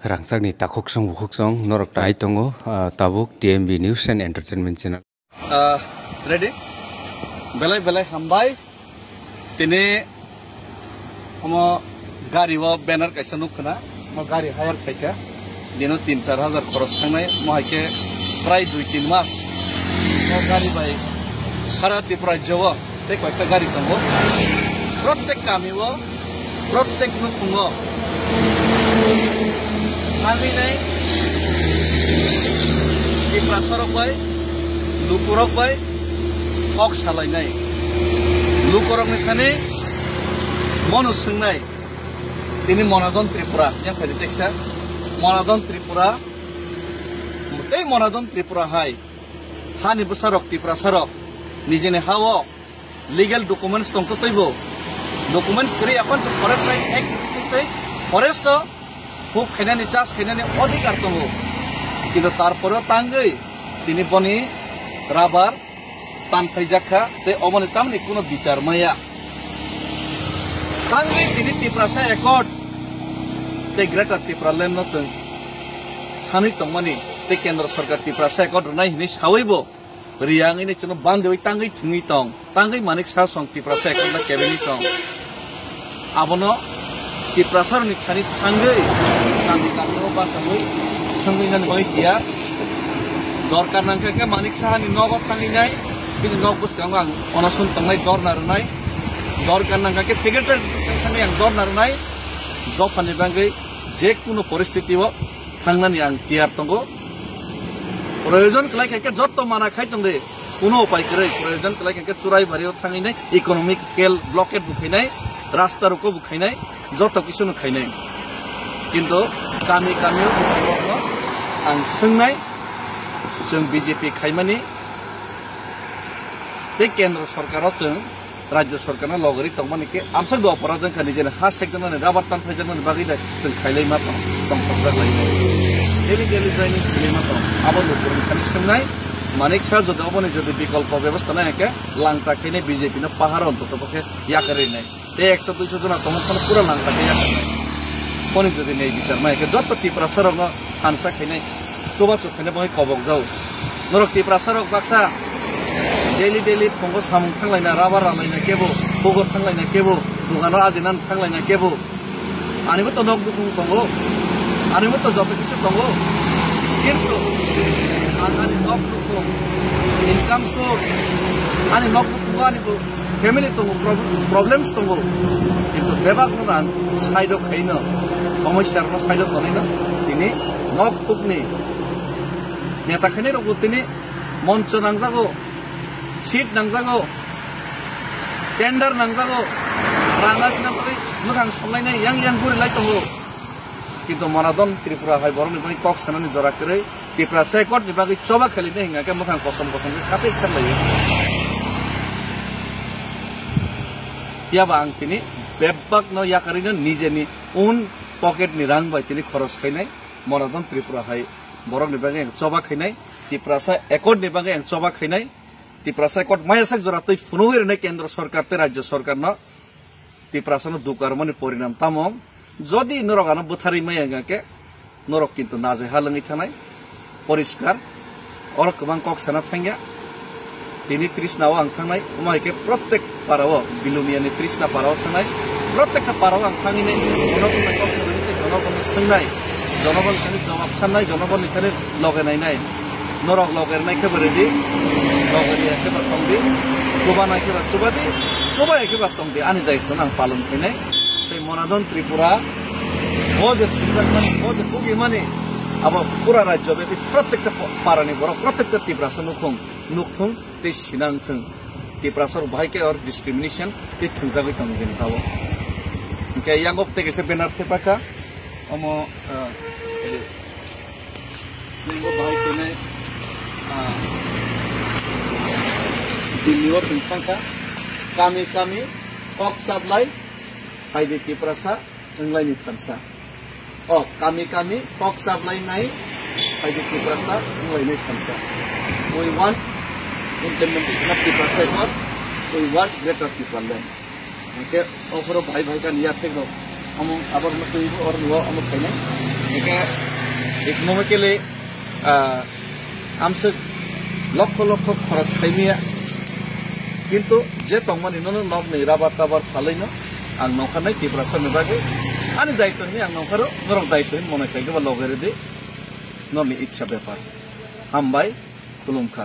Rangsakni takoksong bukoksong norok tai tongo tabuk TMB News and Entertainment Channel. Ready? Belai hambai. Tini homo gari wo banner kaisa nukhna mo gari hire khaika dino 3-4 খরচ থাংনাই মহাইকে প্রায় 2-3 মাস mo gari bai sarati prajjo te কয়েকটা গাড়ি তঙ্গ প্রত্যেক কামিও প্রত্যেক নুখুঙ্গো আমি নাই এই প্রাসারক বাই লুকুরক বাই কক সালাইনাই লুকুরক নিখানে মনু সোंनाय তিনি মনাদন ত্রিপুরা yang ফাইলি টেক্সা মনাদন ত্রিপুরা এই মনাদন ত্রিপুরা হাই হানি বসারক ত্রিপুরা সারক নিজেনে হাও লিগ্যাল ডকুমেন্টস তংতো তৈবো ডকুমেন্টস করি এখন ফরেস্ট রাইট অ্যাক্ট বিসিতে ফরেস্ট হুক খাইনানি চাষ খাইনানি অধিকার দङ কিন্তু তারপরেও তাঙ্গই তিনি বনি রাবার তানফাইজাখা তে অবনি তামনি কোনো বিচার মায়া तांगै दिनै टिप्रासा एकर्ड ते ग्रेटर टिप्रा ल्यान्ड नसों सानै तंमानि ते केन्द्र सरकार टिप्रासा एकर्ड नाय हिनै सावैबो रियांगैनि चनो बान्देवै तांगै थुङै तं तांगै मानिक सा सं टिप्रासा एकर्ड केबेनि तं आबनो टिप्रासारनि खानि तांगै तांगै तांगै बासावै संगैनान बै दिया दरकार नांखाके मानिक साहानि नग थाङैनाय बिनि नग बुसखां आं अनसन तंनाय दर नारनाय दरकार नांखाके सेक्रेटारि थांनाय आं दर नारनाय दफानि बांगै जेकुनु परिस्थितिआव थांनानै आं तियार दङ प्रयोजन खालायखाके जत्त माना खायतंदे कुनो उपाय गरै प्रयोजन खालायखाके चुराइबारियाव थाङैनाय इकोनॉमिकल ब्लकेट बुखायनाय रास्ता रोको बुखायनाय जत्त किसुनु खायनाय किन्तु गामि गामियाव आं सोंनाय जों बीजेपी खायमानि बे केन्द्र सरकाराव जों राज्य सरकारना लगरी तंगमानिके आमसाक दो अपराध खानि जेन हा सेक्टरना राबार तान फैजन बागै दा जों खायलाय मा दं तंगफार लायनाय डेली जायनि खायलाय मा दं आबो नखर खानि सोंनाय मानिक सा जदो बने जदो विकल्प व्यवस्था ना एके लांता खायने बीजेपी न पहाड़ अन्तत पके या करिनाय ते 100-200 जना तमखन पूरा लांता के या करनाय कोनि जदि नै विचार मा एके जत्त टिप्रा सरग थानसा खायनाय चोबा चोखायने बय कबक जाउ नरक टिप्रा सरग बाक्सा डेली फंगो सामुं थांलायना राबार रामलायना केबो बगर थांलायना केबो दुगानो आजिनान थांलायना केबो आनिबो तो नग दुखु दंगो आनिबो तो जब किसु दंगो किन्तु आनि नग दुखु इनकाम सोर्स आनि नग दुखु आनिबो फैमिली दंगो प्रॉब्लम्स दंगो किन्तु बेबाग नुनान साइडो खायनो समस्या रनो साइडो दनायना तिनि नग फुकनि नेता खायनाय रगो तिनि मंच नांजागो सीट नांजागो टेंडर नांजागो रांगासिना परि मोजां संलायनाय yang गुरि लाय दङ किन्तु मनादन त्रिपुरा हाय बरनि बनि कक सानानि जरा करे त्रिपुरा सेकट नि बागै चबा खेलिने हिंगाके मोजां कसम खातै खारलायो याबा आं तिनि बेबाक न याकारिनो निजेनि उन पकेट नि रां बाय तिनि खरच खायनाय मनादन त्रिपुरा हाय बरनि बागै चबा खायनाय त्रिपुरा एकट नि बागै चबा खायनाय टिप्रासा कट मायासाक जरा तै फुनुवेर नै केन्द्र सरकार ते राज्य सरकार न टिप्रासानो दुकारमनि परिणाम तामो जदि नरगानो बुथारि मायागाके नरक किन्तु नाजे हालङै थानाय परिष्कार और गोबां कक साना थांया दिनै 30 नाव आं थांनाय उमायके प्रत्येक पाराव बिलुनियानि 30 ना पाराव थांनाय प्रत्येक पाराव आं थांगिने जनगणना कक सानानि जनगणना सोंनाय जनगण खानि जवाब साननाय जनगण खानि लगायनाय नरक लगायनाय खबरेदि लगरिया के बातंदि चोबा ना के बात चोबादि चोबा के बातंदि आनि दायित्व आं पालन खायनाय ते मनादन त्रिपुरा ओजे थिंजाकमान ओजे कुगि माने अब पूरा राज्य बे प्रत्येक पारानि बर प्रत्येक त्रिपुरासा नुखुं ते सिनांथों त्रिपुरासर बाहायके और डिस्क्रिमिनेशन ते थिंजागै तं जेन ताव के यांगप ते केसे बेनार थे पाका अमो निगो बाहायके नै दिल्लीआव थांखांखा गामि कक साबलाय फायदे टिप्रासा ओंलायनि थानसा गामि कक साबलाय नाय फायदे टिप्रासा ओंलायनि थानसा we want implementation of टिप्रासा एकट we want greater Tipra land okay ओफरो भाई का निया थे गो हम आबाद मत और नुआ हम खायनाय একে ইকোনমিক্যালি আমসে লক্ষ লক্ষ খরচ খাইমিয়া কিন্তু যে তংমান ইনো নক নেই রাবার টাবার ফালাইনো আং নখানাই ত্রিপুরা সরকারनि बागै आंनि दायित्व नि आं नंखारो नरक दायित्व मने खायगोबा लगेरे दे नरनि इच्छा बेपार हामबाय खुलुमखा